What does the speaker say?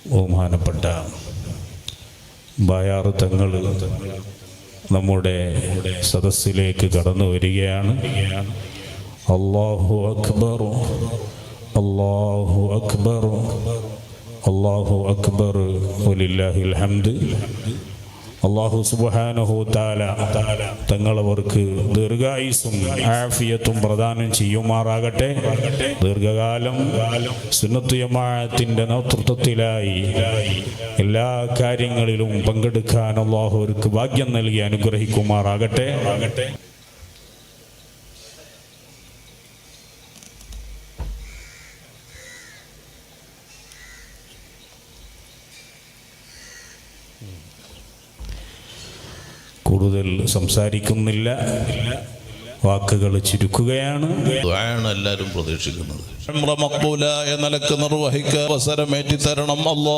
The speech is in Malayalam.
ബഹുമാനപ്പെട്ട ബായാർ തങ്ങൾ നമ്മുടെ സദസ്സിലേക്ക് കടന്നു വരികയാണ്. അല്ലാഹു അക്ബർ, അല്ലാഹു അക്ബർ, അല്ലാഹു അക്ബർ, വലില്ലാഹിൽ ഹംദ്. അല്ലാഹു സുബ്ഹാനഹു തആല തങ്ങളവർക്ക് ദീർഘായുസ്സും ആഫിയത്തും പ്രദാനം ചെയ്യുമാറാകട്ടെ. ദീർഘകാലം സുന്നത്ത് ജമാഅത്തിന്റെ നേതൃത്വത്തിലായി എല്ലാ കാര്യങ്ങളിലും പങ്കെടുക്കാൻ അല്ലാഹു അവർക്ക് ഭാഗ്യം നൽകി അനുഗ്രഹിക്കുമാറാകട്ടെ. കൂടുതൽ സംസാരിക്കുന്നില്ല, വാക്കുകൾ ചുരുക്കുകയാണ്. എല്ലാവരും പ്രതീക്ഷിക്കുന്നത് മഖ്ബൂലായ നിലക്ക് നിർവഹിക്കാൻ അവസരമേറ്റി തരണം അല്ലാഹ്.